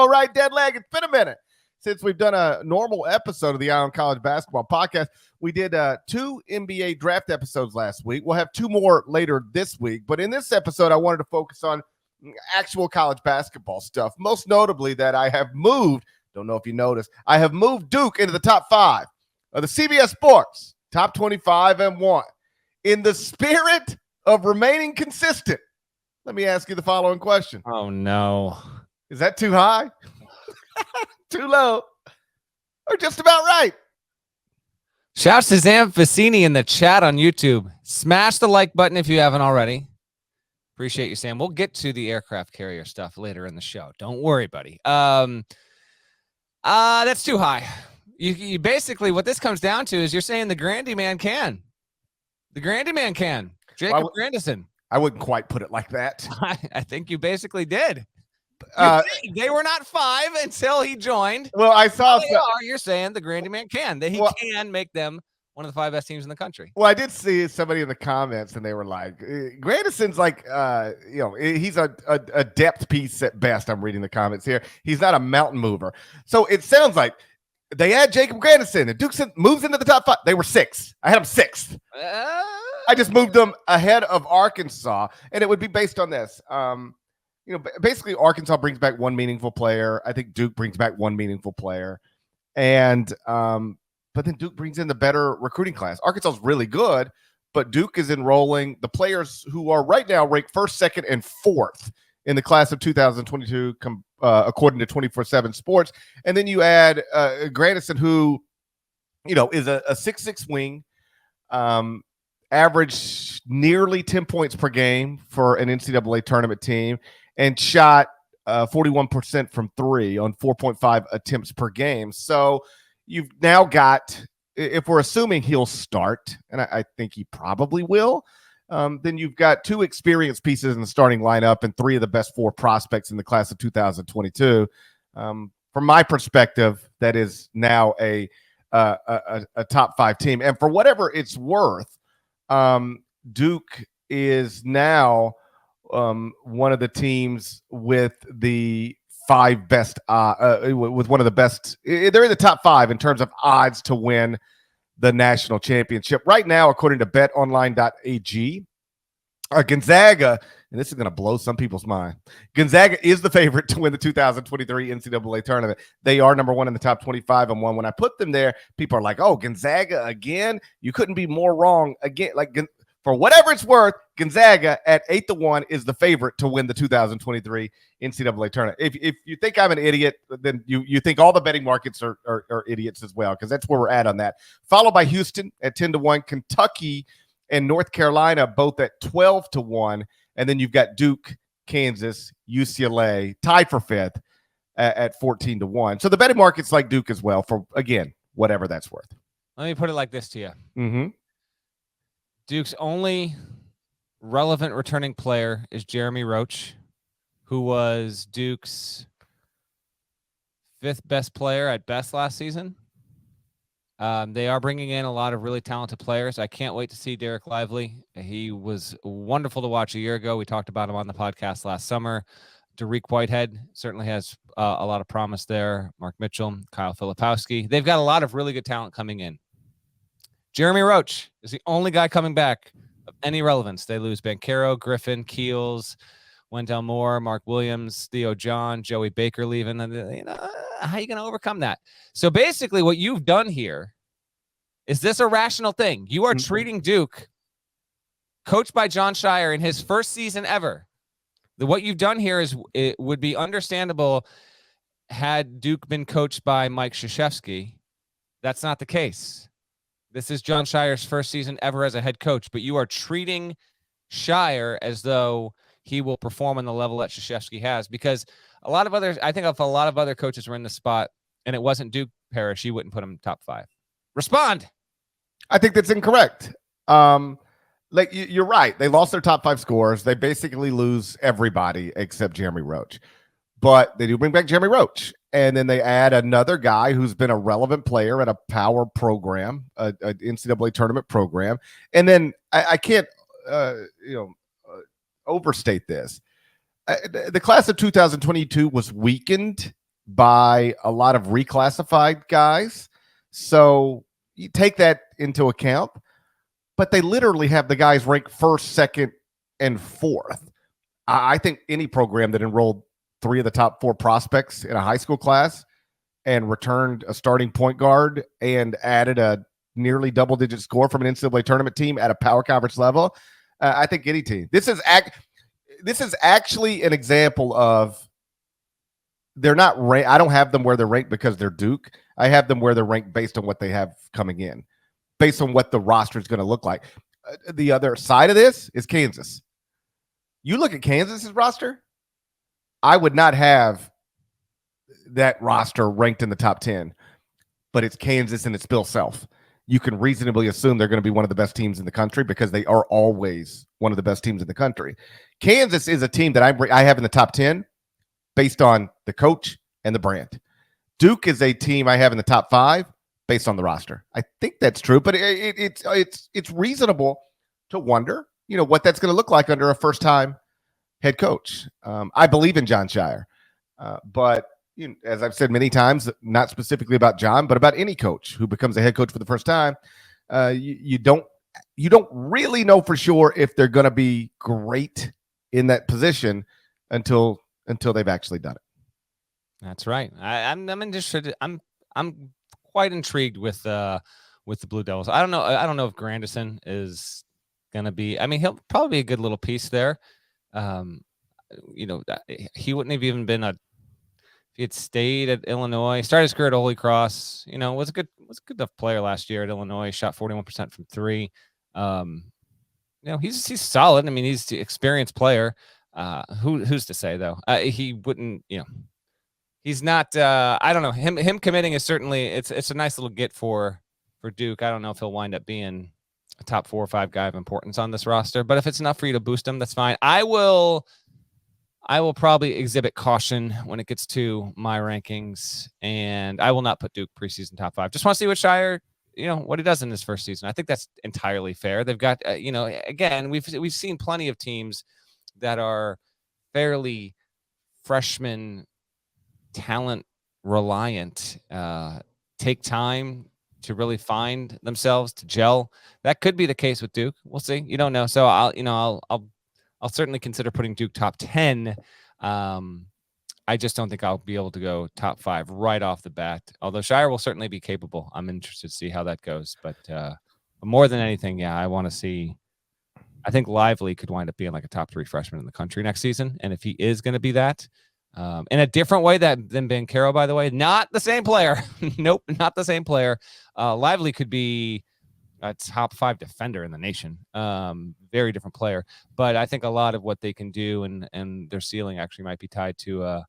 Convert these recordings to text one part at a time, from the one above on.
All right, dead leg. It's been a minute since we've done a normal episode of the Eye on College Basketball Podcast. We did 2 NBA draft episodes last week. We'll have 2 more later this week. But in this episode, I wanted to focus on actual college basketball stuff. Most notably that I have moved, don't know if you noticed, I have moved Duke into the top 5 of the CBS Sports top 25 and 1. In the spirit of remaining consistent, let me ask you the following question. Oh, no. Is that too high? Too low? Or just about right? Shouts to Sam Fassini in the chat on YouTube. Smash the like button if you haven't already. Appreciate you, Sam. We'll get to the aircraft carrier stuff later in the show. Don't worry, buddy. That's too high. You basically, what this comes down to is you're saying the Grandy man can. The Grandy man can. Jacob Grandison. I wouldn't quite put it like that. I think you basically did. They were not 5 until he joined. Well, I saw. You're saying the Grandy man can. That he can make them one of the 5 best teams in the country. Well, I did see somebody in the comments, and they were like, Grandison's like, he's a depth piece at best. I'm reading the comments here. He's not a mountain mover. So it sounds like they add Jacob Grandison, and Duke moves into the top 5. They were 6. I had them 6th. I just moved them ahead of Arkansas, and it would be based on this. Basically Arkansas brings back 1 meaningful player. I think Duke brings back 1 meaningful player. And but then Duke brings in the better recruiting class. Arkansas is really good, but Duke is enrolling the players who are right now ranked 1st, 2nd, and 4th in the class of 2022, according to 24/7 Sports. And then you add Grandison, who, is a 6'6" wing, averaged nearly 10 points per game for an NCAA tournament team, and shot 41% from 3 on 4.5 attempts per game. So you've now got, if we're assuming he'll start, and I think he probably will, then you've got 2 experienced pieces in the starting lineup and 3 of the best 4 prospects in the class of 2022. From my perspective, that is now a top 5 team. And for whatever it's worth, Duke is now one of the teams with the 5 best, with one of the best. They're in the top 5 in terms of odds to win the national championship right now, according to BetOnline.ag. Gonzaga, and this is going to blow some people's mind. Gonzaga is the favorite to win the 2023 NCAA tournament. They are number 1 in the top 25 and 1. When I put them there, people are like, "Oh, Gonzaga again." You couldn't be more wrong again. Like, for whatever it's worth, Gonzaga at 8-1 is the favorite to win the 2023 NCAA tournament. If you think I'm an idiot, then you think all the betting markets are idiots as well, because that's where we're at on that. Followed by Houston at 10-1, Kentucky and North Carolina both at 12-1, and then you've got Duke, Kansas, UCLA tied for 5th at 14-1. So the betting markets like Duke as well, for, again, whatever that's worth. Let me put it like this to you. Mm-hmm. Duke's only relevant returning player is Jeremy Roach, who was Duke's 5th best player at best last season. They are bringing in a lot of really talented players. I can't wait to see Derek Lively. He was wonderful to watch a year ago. We talked about him on the podcast last summer. Dariq Whitehead certainly has a lot of promise there. Mark Mitchell, Kyle Filipowski. They've got a lot of really good talent coming in. Jeremy Roach is the only guy coming back of any relevance. They lose Banchero, Griffin, Keels, Wendell Moore, Mark Williams, Theo John, Joey Baker leaving. How are you going to overcome that? So basically what you've done here is this a rational thing. You are treating Duke, coached by Jon Scheyer in his first season ever. What you've done here is it would be understandable had Duke been coached by Mike Krzyzewski. That's not the case. This is Jon Scheyer's first season ever as a head coach, but you are treating Scheyer as though he will perform on the level that Krzyzewski has, because I think if a lot of other coaches were in the spot and it wasn't Duke Parrish, you wouldn't put him top 5. Respond. I think that's incorrect. You're right. They lost their top 5 scorers. They basically lose everybody except Jeremy Roach, but they do bring back Jeremy Roach. And then they add another guy who's been a relevant player at a power program, an NCAA tournament program. And then I can't, overstate this. The class of 2022 was weakened by a lot of reclassified guys. So you take that into account, but they literally have the guys ranked first, second, and fourth. I think any program that enrolled 3 of the top 4 prospects in a high school class and returned a starting point guard and added a nearly double-digit score from an NCAA tournament team at a power conference level, I think any team. This is actually an example of they're not ranked. I don't have them where they're ranked because they're Duke. I have them where they're ranked based on what they have coming in, based on what the roster is going to look like. The other side of this is Kansas. You look at Kansas's roster, I would not have that roster ranked in the top 10, but it's Kansas and it's Bill Self. You can reasonably assume they're going to be one of the best teams in the country because they are always one of the best teams in the country. Kansas is a team that I have in the top 10 based on the coach and the brand. Duke is a team I have in the top 5 based on the roster. I think that's true, but it's reasonable to wonder, what that's going to look like under a first-time head coach. I believe in Jon Scheyer, but as I've said many times, not specifically about John, but about any coach who becomes a head coach for the first time, you don't really know for sure if they're going to be great in that position until they've actually done it. That's right. I'm interested. I'm quite intrigued with the Blue Devils. I don't know if Grandison is going to be. I mean, he'll probably be a good little piece there. He wouldn't have even been if he had stayed at Illinois, started his career at Holy Cross, was a good enough player last year at Illinois, shot 41% from 3. He's solid. I mean, he's the experienced player. Who's to say though? He wouldn't, he's not, I don't know. Him committing is certainly, it's a nice little get for Duke. I don't know if he'll wind up being a top 4 or 5 guy of importance on this roster, but if it's enough for you to boost him, that's fine. I will probably exhibit caution when it gets to my rankings, and I will not put Duke preseason top 5. Just want to see what SCHEYER, what he does in his first season. I think that's entirely fair. They've got, again, we've seen plenty of teams that are fairly freshman talent reliant, take time to really find themselves, to gel. That could be the case with Duke. We'll see. You don't know. So I'll certainly consider putting Duke top 10. I just don't think I'll be able to go top 5 right off the bat. Although SCHEYER will certainly be capable. I'm interested to see how that goes. But more than anything, I want to see. I think Lively could wind up being like a top 3 freshman in the country next season. And if he is going to be that, in a different way than Ben Caro, by the way, not the same player. Nope, not the same player. Lively could be a top 5 defender in the nation. Very different player. But I think a lot of what they can do and their ceiling actually might be tied to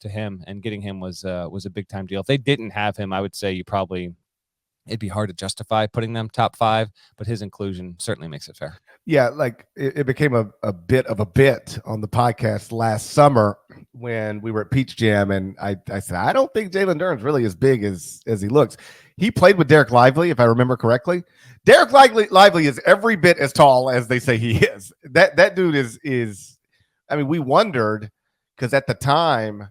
him. And getting him was a big time deal. If they didn't have him, I would say it'd be hard to justify putting them top 5, but his inclusion certainly makes it fair. Yeah, like it became a bit of a bit on the podcast last summer when we were at Peach Jam, and I said, I don't think Jalen Duren's really as big as he looks. He played with Derek Lively, if I remember correctly. Derek Lively is every bit as tall as they say he is. That dude is. I mean, we wondered because at the time,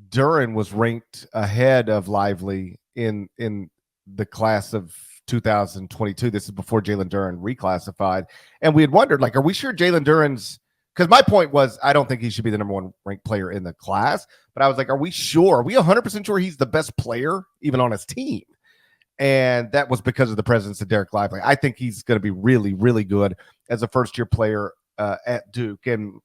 Duren was ranked ahead of Lively in the class of 2022. This is before Jalen Duren reclassified. And we had wondered, are we sure Jalen Duren's, because my point was, I don't think he should be the number 1 ranked player in the class, but I was like, are we sure? Are we 100% sure he's the best player even on his team? And that was because of the presence of Derek Lively. I think he's going to be really, really good as a first-year player at Duke. And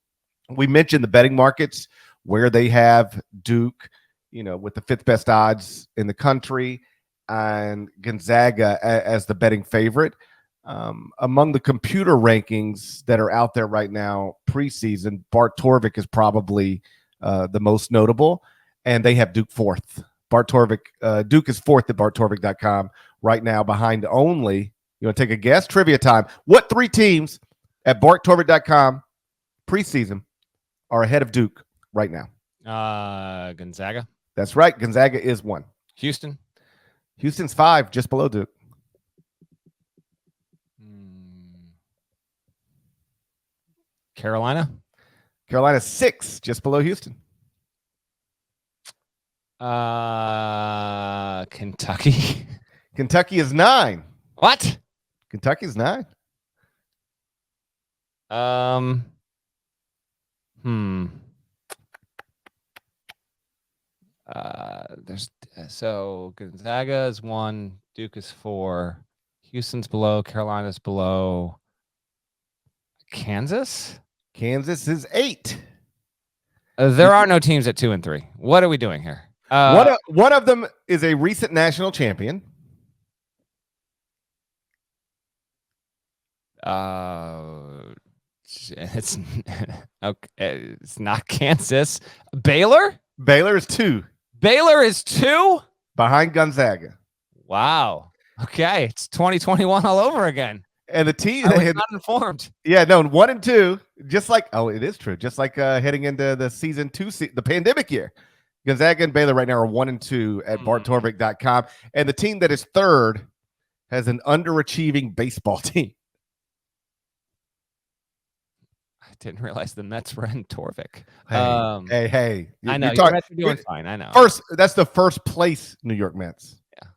we mentioned the betting markets where they have Duke, with the 5th best odds in the country, and Gonzaga as the betting favorite. Among the computer rankings that are out there right now preseason, Bart Torvik is probably the most notable, and they have Duke 4th. Duke is 4th at barttorvik.com right now, behind only, you want to take a guess? Trivia time. What 3 teams at barttorvik.com preseason are ahead of Duke right now? Gonzaga. That's right. Gonzaga is 1. Houston's 5, just below Duke. Carolina's 6, just below Houston. Kentucky. Kentucky is 9. What? Kentucky's 9. There's so Gonzaga is 1, Duke is 4, Houston's below, Carolina's below. Kansas is 8. There are no teams at 2 and 3. What are we doing here? One of them is a recent national champion. It's okay. It's not Kansas. Baylor is 2. Baylor is 2 behind Gonzaga. Wow. Okay, it's 2021 all over again. And the team I was not informed. Yeah, no, 1 and 2, just like it is true. Just like heading into the season 2, the pandemic year. Gonzaga and Baylor right now are 1 and 2 at barttorvik.com. And the team that is 3rd has an underachieving baseball team. I didn't realize the Mets were in Torvik. Hey. I know you're doing fine. I know. That's the first place New York Mets. Yeah,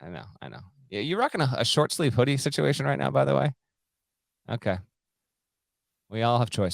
I know. Yeah, you're rocking a short sleeve hoodie situation right now, by the way. Okay. We all have choices.